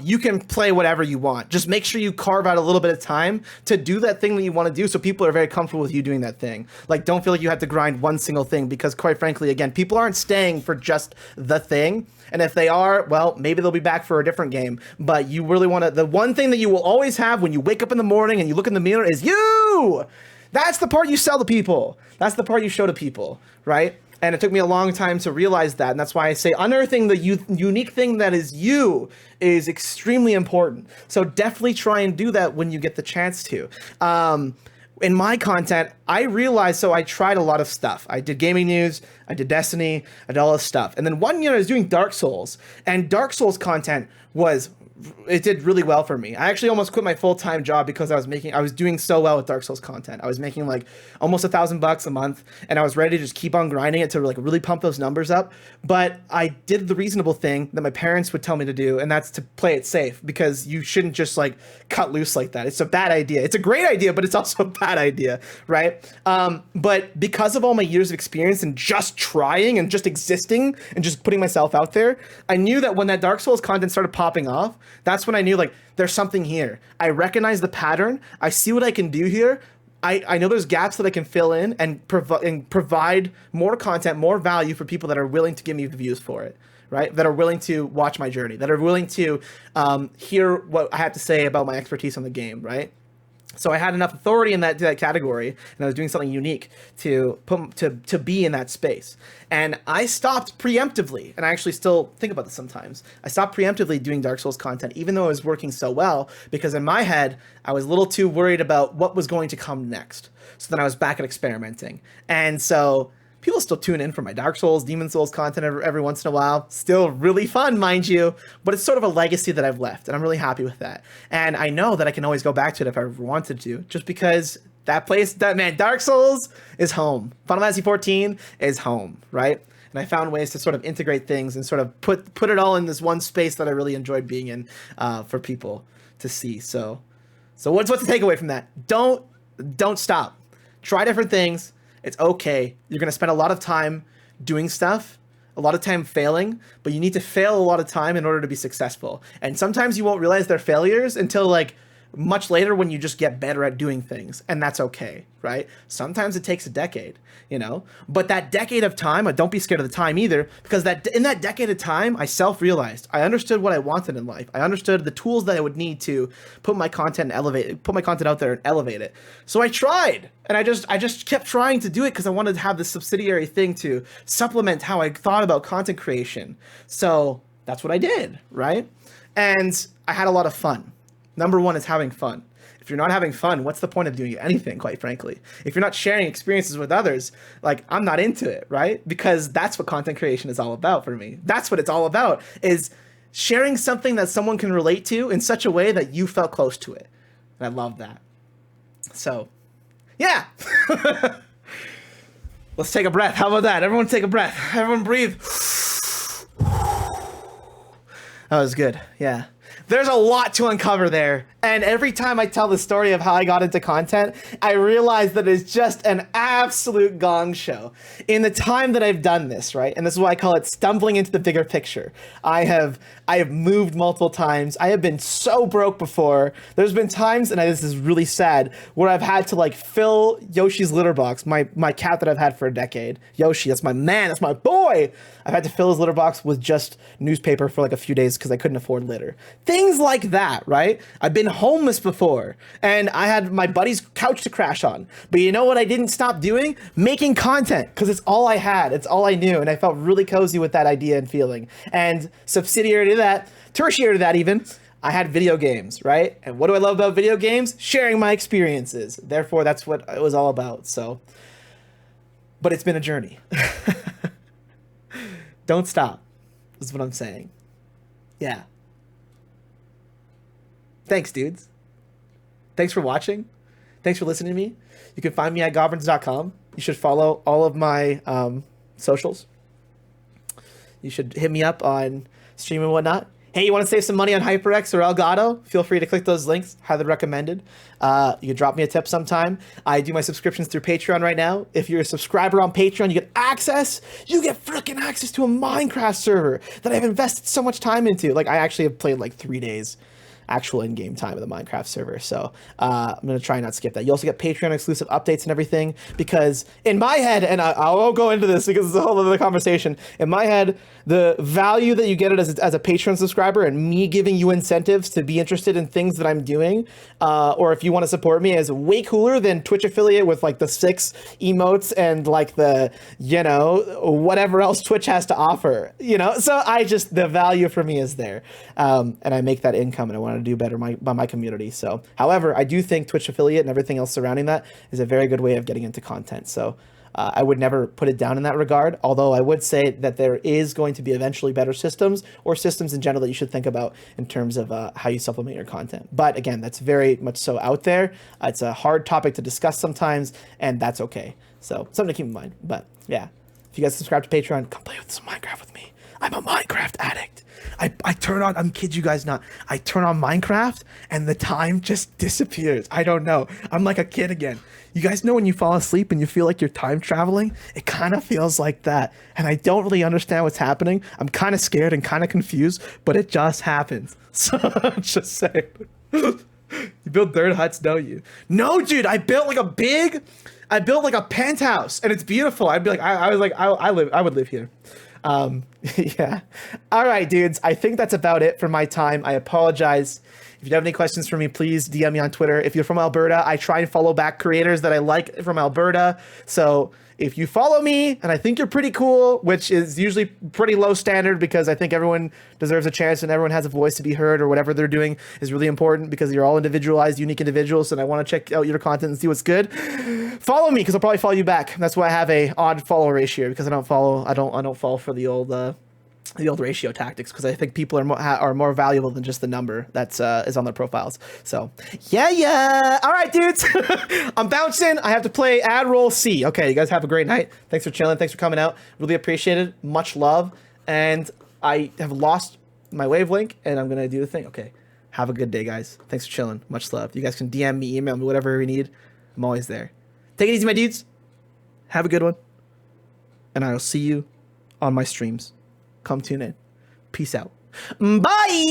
you can play whatever you want. Just make sure you carve out a little bit of time to do that thing that you want to do so people are very comfortable with you doing that thing. Like, don't feel like you have to grind one single thing because, quite frankly, again, people aren't staying for just the thing. And if they are, well, maybe they'll be back for a different game. But you really want to... The one thing that you will always have when you wake up in the morning and you look in the mirror is you! That's the part you sell to people. That's the part you show to people, right? And it took me a long time to realize that. And that's why I say unearthing the unique thing that is you is extremely important. So definitely try and do that when you get the chance to. In my content, I realized, so I tried a lot of stuff. I did gaming news, I did Destiny, I did all this stuff. And then one year I was doing Dark Souls. And Dark Souls content it did really well for me. I actually almost quit my full-time job because I was doing so well with Dark Souls content. I was making like almost $1,000 a month, and I was ready to just keep on grinding it to like really pump those numbers up. But I did the reasonable thing that my parents would tell me to do, and that's to play it safe, because you shouldn't just like cut loose like that. It's a bad idea. It's a great idea, but it's also a bad idea, right? But because of all my years of experience and just trying and just existing and just putting myself out there, I knew that when that Dark Souls content started popping off, that's when I knew like there's something here. I recognize the pattern. I see what I can do here. I know there's gaps that I can fill in and provide more content, more value for people that are willing to give me the views for it, right? That are willing to watch my journey, that are willing to hear what I have to say about my expertise on the game, right? So I had enough authority in that category, and I was doing something unique to be in that space. And I stopped preemptively, and I actually still think about this sometimes. I stopped preemptively doing Dark Souls content, even though it was working so well, because in my head, I was a little too worried about what was going to come next. So then I was back at experimenting. And so people still tune in for my Dark Souls, Demon Souls content every once in a while. Still really fun, mind you, but it's sort of a legacy that I've left, and I'm really happy with that. And I know that I can always go back to it if I ever wanted to, just because Dark Souls is home. Final Fantasy 14 is home, right? And I found ways to sort of integrate things and sort of put it all in this one space that I really enjoyed being in for people to see. So what's the takeaway from that? Don't stop. Try different things. It's okay. You're going to spend a lot of time doing stuff, a lot of time failing, but you need to fail a lot of time in order to be successful. And sometimes you won't realize they're failures until like much later when you just get better at doing things. And that's okay, right? Sometimes it takes a decade, but that decade of time, don't be scared of the time either, because in that decade of time, I self-realized, I understood what I wanted in life. I understood the tools that I would need to put my content out there and elevate it. So I tried, and I just kept trying to do it because I wanted to have this subsidiary thing to supplement how I thought about content creation. So that's what I did, right? And I had a lot of fun. Number one is having fun. If you're not having fun, what's the point of doing anything, quite frankly? If you're not sharing experiences with others, like, I'm not into it, right? Because that's what content creation is all about for me. That's what it's all about, is sharing something that someone can relate to in such a way that you felt close to it. And I love that. So, yeah. Let's take a breath. How about that? Everyone take a breath. Everyone breathe. That was good. Yeah. There's a lot to uncover there. And every time I tell the story of how I got into content, I realize that it's just an absolute gong show. In the time that I've done this, right? And this is why I call it stumbling into the bigger picture. I have moved multiple times. I have been so broke before. There's been times, and this is really sad, where I've had to like fill Yoshi's litter box, my cat that I've had for a decade. Yoshi, that's my man, that's my boy. I've had to fill his litter box with just newspaper for like a few days because I couldn't afford litter. Things like that, right? I've been homeless before, and I had my buddy's couch to crash on. But you know what I didn't stop doing? Making content, because it's all I had. It's all I knew, and I felt really cozy with that idea and feeling. And subsidiary to that, tertiary to that even, I had video games, right? And what do I love about video games? Sharing my experiences. Therefore, that's what it was all about. So, but it's been a journey. Don't stop, is what I'm saying. Yeah. Thanks, dudes. Thanks for watching. Thanks for listening to me. You can find me at Gobrinz.com. You should follow all of my socials. You should hit me up on stream and whatnot. Hey, you want to save some money on HyperX or Elgato? Feel free to click those links. Highly recommended. You can drop me a tip sometime. I do my subscriptions through Patreon right now. If you're a subscriber on Patreon, you get access. You get freaking access to a Minecraft server that I've invested so much time into. Like, I actually have played like 3 days actual in-game time of the Minecraft server. So I'm going to try and not skip that. You also get Patreon exclusive updates and everything, because in my head, and I won't go into this because it's a whole other conversation, in my head, the value that you get it as a Patreon subscriber and me giving you incentives to be interested in things that I'm doing, or if you want to support me, is way cooler than Twitch affiliate with like the 6 emotes and like the, you know, whatever else Twitch has to offer, you know? So the value for me is there. And I make that income, and I want to do better by my community. So, however, I do think Twitch affiliate and everything else surrounding that is a very good way of getting into content. So I would never put it down in that regard, although I would say that there is going to be eventually better systems, or systems in general, that you should think about in terms of how you supplement your content. But again, that's very much so out there. It's a hard topic to discuss sometimes, and that's okay. So something to keep in mind. But yeah, if you guys subscribe to Patreon, come play with some Minecraft with me. I'm a Minecraft addict. I turn on, I'm kid you guys not, I turn on Minecraft and the time just disappears. I don't know. I'm like a kid again. You guys know when you fall asleep and you feel like you're time traveling? It kind of feels like that. And I don't really understand what's happening. I'm kind of scared and kind of confused, but it just happens. So I'm just saying. You build dirt huts, don't you? No, dude, I built like a penthouse, and it's beautiful. I'd be like, I would live here. Yeah. All right, dudes. I think that's about it for my time. I apologize. If you have any questions for me, please DM me on Twitter. If you're from Alberta, I try and follow back creators that I like from Alberta. So if you follow me and I think you're pretty cool, which is usually pretty low standard because I think everyone deserves a chance and everyone has a voice to be heard, or whatever they're doing is really important because you're all individualized, unique individuals, and I want to check out your content and see what's good. Follow me because I'll probably follow you back. That's why I have a odd follow ratio, because I don't fall for the old ratio tactics, because I think people are more valuable than just the number that's is on their profiles. So yeah. All right, dudes. I'm bouncing. I have to play ad roll C. Okay, you guys have a great night. Thanks for chilling. Thanks for coming out. Really appreciate it. Much love. And I have lost my wavelength, and I'm gonna do the thing. Okay. Have a good day, guys. Thanks for chilling. Much love. You guys can DM me, email me, whatever you need. I'm always there. Take it easy, my dudes. Have a good one. And I will see you on my streams. Come tune in. Peace out. Bye!